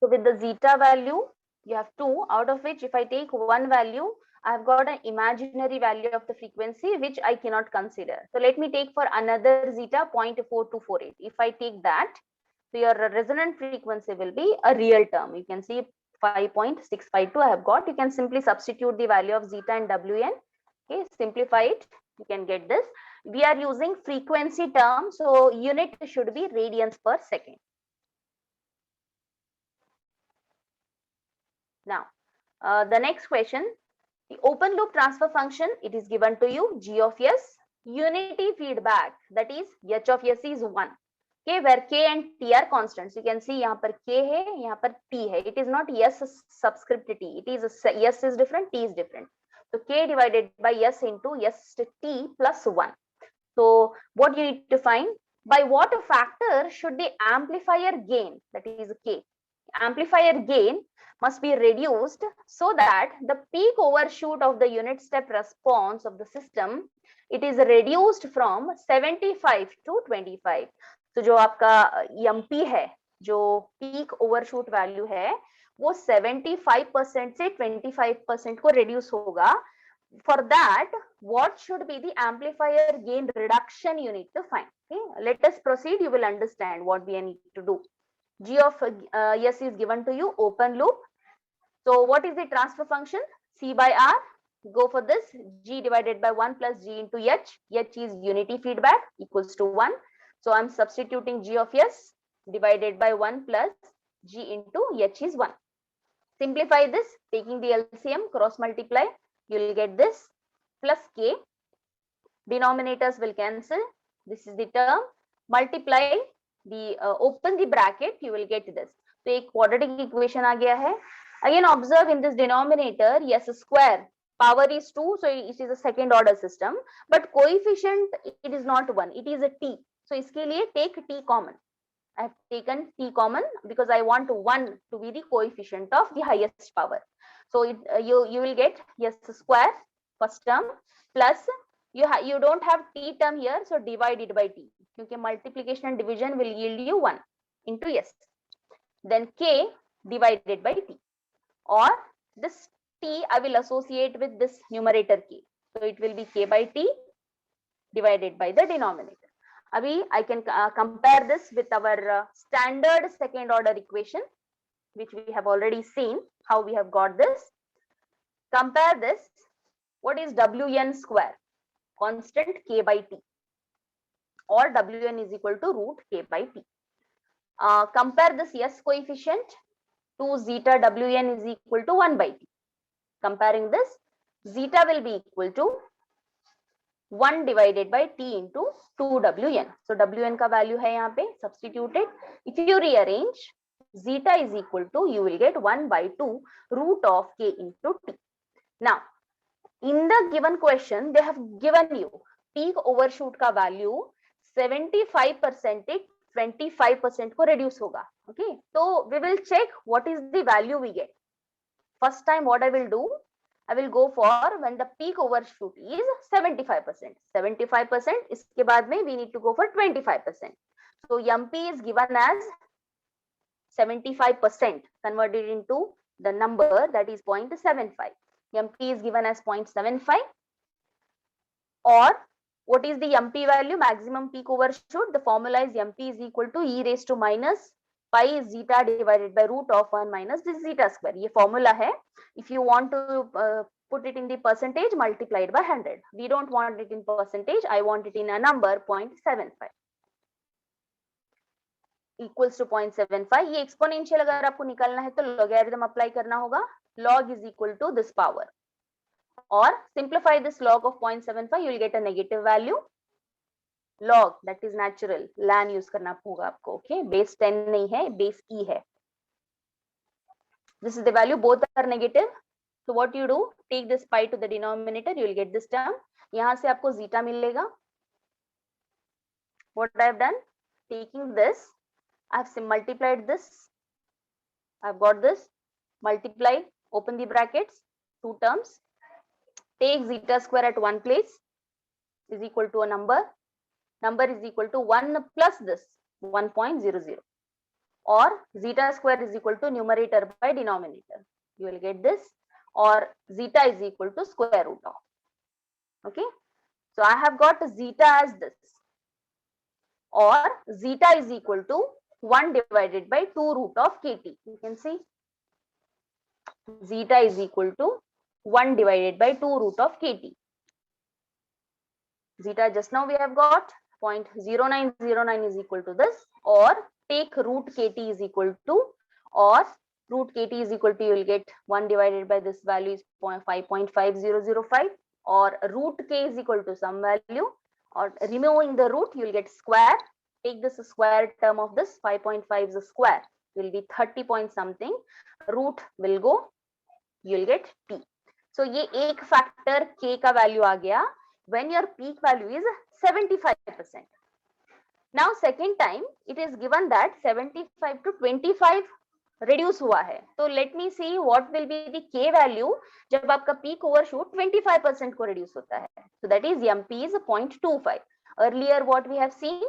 So with the zeta value, you have 2, out of which if I take one value, I've got an imaginary value of the frequency which I cannot consider. So let me take for another zeta 0.4248. If I take that, so your resonant frequency will be a real term. You can see 5.652 I have got. You can simply substitute the value of zeta and Wn. Okay, simplify it. You can get this. We are using frequency term, so unit should be radians per second. Now, the next question, the open loop transfer function, it is given to you g of s. Unity feedback, that is h of s is 1. Okay, where k and t are constants. You can see यहाँ पर k है, यहाँ पर t है. It is not s subscript t. It is s is different, t is different. So k divided by s into s t plus 1. So what you need to find, by what factor should the amplifier gain, that is k, amplifier gain must be reduced so that the peak overshoot of the unit step response of the system, it is reduced from 75 to 25. तो जो आपका MP है, जो peak overshoot value है, वो 75% से 25% को reduce होगा. For that, what should be the amplifier gain reduction you need to find? Okay, let us proceed. You will understand what we need to do. G of s is given to you, open loop. So what is the transfer function? C by R. Go for this. G divided by 1 plus G into H. H is unity feedback equals to 1. So I'm substituting G of S divided by 1 plus G into H is 1. Simplify this, taking the LCM, cross multiply. You will get this plus K. Denominators will cancel. This is the term. Multiply the open the bracket. You will get this. So एक quadratic equation आ गया है. Again observe in this denominator s square power is 2, so it is a second order system, but coefficient it is not 1, it is a t. So इसके लिए take t common. I have taken t common because I want 1 to be the coefficient of the highest power. So you will get s square first term plus you don't have t term here, so divide it by t. क्योंकि multiplication and division will yield you 1 into s. Then k divided by t. Or this t I will associate with this numerator k. So it will be k by t divided by the denominator. Abhi I can compare this with our standard second order equation, which we have already seen how we have got this. Compare this. What is Wn square? Constant k by t, or Wn is equal to root k by t. Compare this s coefficient to zeta Wn is equal to 1 by t. Comparing this, zeta will be equal to 1 divided by t into 2Wn. So Wn का value है यहाँ पे substituted. If you rearrange, zeta is equal to, you will get 1 by 2 root of k into t. Now, in the given question, they have given you peak overshoot का value 75% 25% को reduce होगा. Okay, so we will check what is the value we get. First time what I will do, I will go for when the peak overshoot is 75%. 75%, इसके बाद में we need to go for 25%. So MP is given as 75% converted into the number, that is 0.75. MP is given as 0.75. Or what is the MP value? Maximum peak overshoot. The formula is MP is equal to e raised to minus pi zeta divided by root of 1 minus this zeta square. ये formula है. If you want to put it in the percentage, multiply it by 100. We don't want it in percentage. I want it in a number 0.75. Equals to 0.75. ये exponential अगर आपको निकालना है तो logarithm apply करना होगा. Log is equal to this power. Or simplify this log of 0.75, you will get a negative value. Log, that is natural, lan use करना होगा आपको. Okay, base 10 नहीं है, base e है. This is the value, both are negative. So what you do, take this pi to the denominator, you will get this term. यहाँ से आपको zeta मिलेगा. What I have done, taking this, I have multiplied this. I have got this. Multiply, open the brackets, two terms. Take zeta square at one place is equal to a number. Number is equal to 1 plus this 1.00. or zeta square is equal to numerator by denominator. You will get this, or zeta is equal to square root of. Okay, so I have got zeta as this, or zeta is equal to 1 divided by 2 root of kt. You can see zeta is equal to 1 divided by 2 root of kt. Zeta just now we have got 0.0909 is equal to this, or take root kt is equal to, or root kt is equal to, you will get 1 divided by this value is 5.5005, or root k is equal to some value, or removing the root you will get square. Take this square term of this 5.5 is a square, will be 30 point something, root will go, you will get t. So ये एक factor k का value आ गया when your peak value is 75%. Now second time it is given that 75 to 25 reduce हुआ है, तो let me see what will be the k value जब आपका peak overshoot 25% को reduce होता है. So that is mp is 0.25. Earlier what we have seen,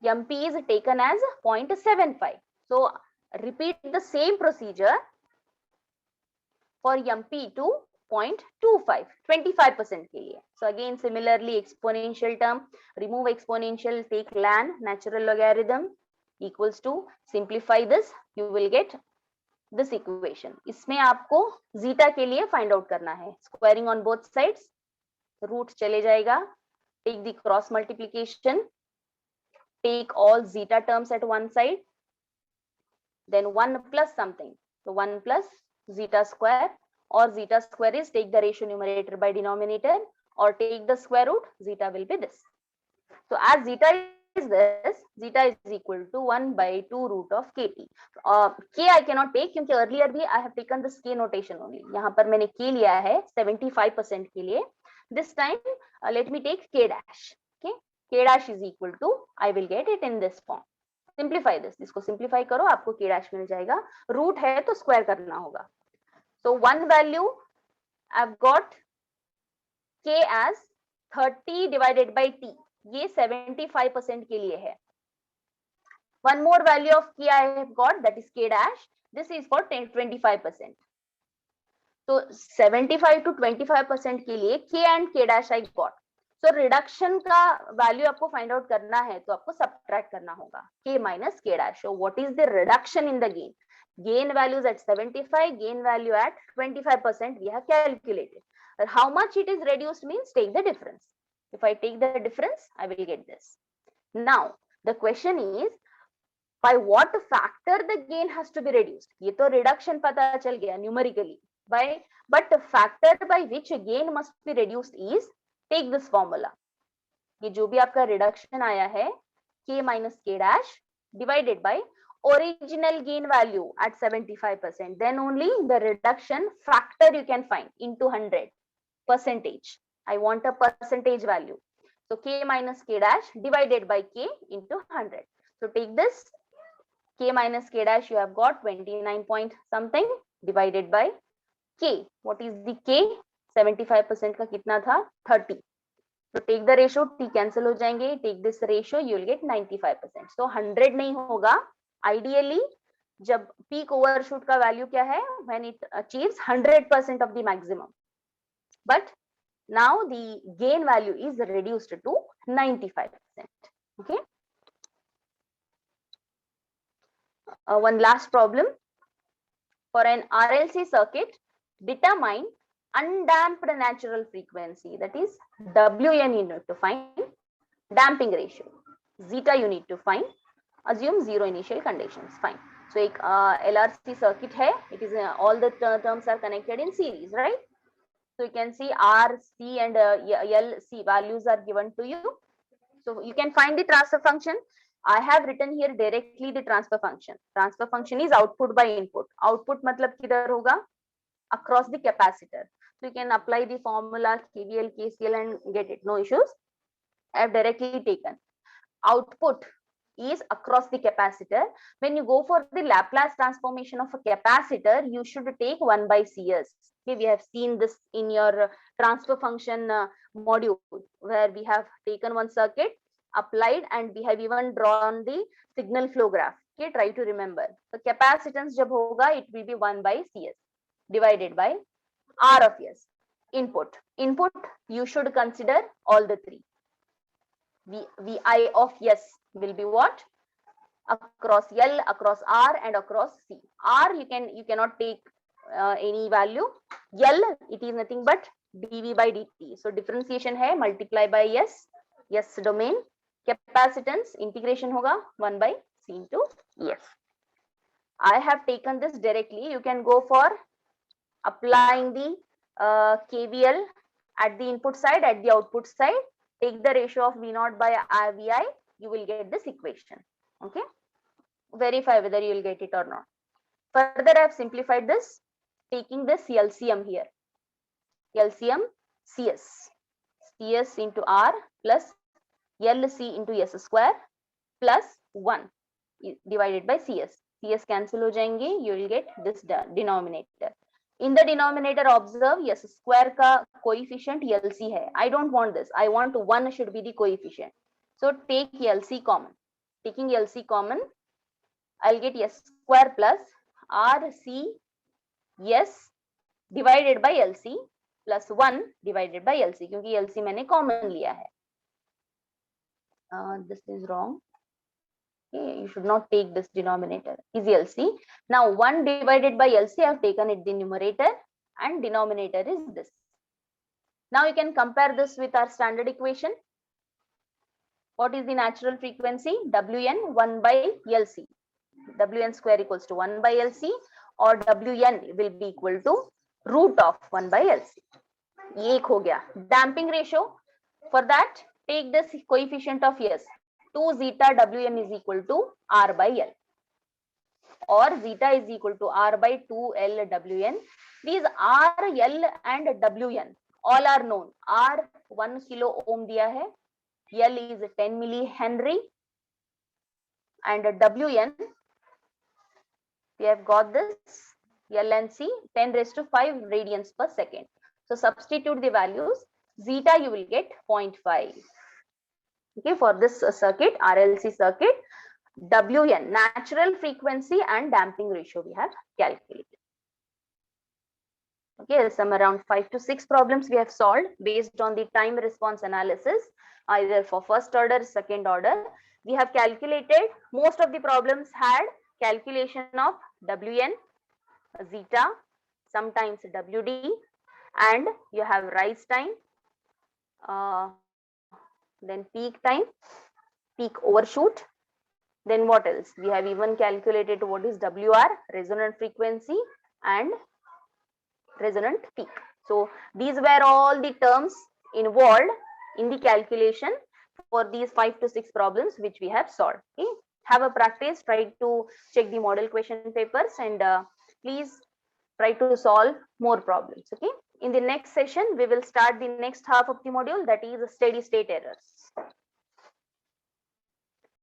mp is taken as 0.75. So repeat the same procedure for mp to 0.25, 25% के लिए. So again similarly exponential term, remove exponential, take ln natural logarithm equals to, simplify this, you will get this equation. इसमें आपको zeta के लिए find out करना है. Squaring on both sides, root चले जाएगा, take the cross multiplication, take all zeta terms at one side, then 1 plus something, so 1 plus zeta square, or zeta square is take the ratio numerator by denominator, or take the square root, zeta will be this. So as zeta is this, zeta is equal to 1 by 2 root of kt. K I cannot take क्योंकि earlier भी I have taken this k notation only. यहाँ पर मैंने k लिया है 75% के लिए. This time let me take k dash. Okay, k dash is equal to, I will get it in this form. Simplify this, इसको simplify करो, आपको k dash मिल जाएगा. Root है तो square करना होगा. So one value I've got k as 30 divided by t, ये 75% के लिए है. One more value of k I have got, that is k dash. This is for 25%. So 75 to 25% के लिए k and k dash I got. So reduction का value आपको find out करना है तो आपको subtract करना होगा k minus k dash. So what is the reduction in the gain? Gain values at 75, gain value at 25% we have calculated. How much it is reduced means take the difference. If I take the difference, I will get this. Now the question is, by what factor the gain has to be reduced? ये तो reduction पता चल गया numerically. But the factor by which gain must be reduced is, take this formula. ये जो भी आपका reduction आया है, k minus k dash divided by original gain value at 75%. Then only the reduction factor you can find into 100 percentage. I want a percentage value. So k minus k dash divided by k into 100. So take this k minus k dash, you have got 29 point something divided by k. What is the k? 75% का कितना था? 30. So take the ratio, t cancel हो जाएंगे. Take this ratio, you will get 95%. So 100 नहीं होगा. Ideally, जब peak overshoot का value क्या है? When it achieves 100% of the maximum. But now the gain value is reduced to 95%. Okay. One last problem. For an RLC circuit, determine undamped natural frequency, that is Wn you need to find, damping ratio, zeta you need to find, assume zero initial conditions. Fine. So एक LRC circuit है, it is all the terms are connected in series, right? So you can see R, C and L, C values are given to you. So you can find the transfer function. I have written here directly the transfer function. Transfer function is output by input. Output मतलब किधर होगा? Across the capacitor. So you can apply the formula KVL, KCL and get it. No issues. I have directly taken. Output is across the capacitor. When you go for the Laplace transformation of a capacitor, you should take 1 by Cs. Okay, we have seen this in your transfer function module, where we have taken one circuit, applied, and we have even drawn the signal flow graph. Okay, try to remember. So capacitance jab hoga, it will be 1 by Cs divided by R of S. Input. Input, you should consider all the three. Vi of S will be what? Across L, across R, and across C. R, you cannot take any value. L, it is nothing but dV by dt. So differentiation hai, multiply by S. S domain. Capacitance, integration hoga 1 by C into S. I have taken this directly. You can go for applying the KVL at the input side, at the output side. Take the ratio of V0 by RVI. You will get this equation. Okay. Verify whether you will get it or not. Further, I have simplified this, taking this LCM here. LCM CS. CS into R plus LC into S square plus 1 divided by CS. CS cancel ho jayenge, you will get this denominator. In the denominator, observe S square ka coefficient LC hai. I don't want this. I want 1 should be the coefficient. So take LC common. Taking LC common, I'll get S square plus RC S divided by LC plus 1 divided by LC, क्योंकि LC मैंने common लिया है. This is wrong. Okay, you should not take this denominator. Is LC. Now 1 divided by LC, I have taken it the numerator, and denominator is this. Now you can compare this with our standard equation. What is the natural frequency? Wn 1 by LC. Wn square equals to 1 by LC, or Wn will be equal to root of 1 by LC. ये एक हो गया. Damping ratio, for that take this coefficient of S. 2 zeta Wm is equal to R by L, or zeta is equal to R by 2 L Wn. These R, L and Wn all are known. R 1 kilo ohm दिया है, L is 10 millihenry, and Wn, we have got this L and C 10 raised to 5 radians per second. So substitute the values. Zeta you will get 0.5. Okay, for this circuit, RLC circuit, Wn, natural frequency and damping ratio we have calculated. Okay, some around 5 to 6 problems we have solved based on the time response analysis, either for first order, second order. We have calculated, most of the problems had calculation of Wn, zeta, sometimes Wd, and you have rise time, then peak time, peak overshoot. Then what else? We have even calculated what is WR, resonant frequency, and resonant peak. So these were all the terms involved in the calculation for these 5 to 6 problems which we have solved. Okay, have a practice, try to check the model question papers, and please try to solve more problems. Okay, in the next session we will start the next half of the module, that is steady state errors.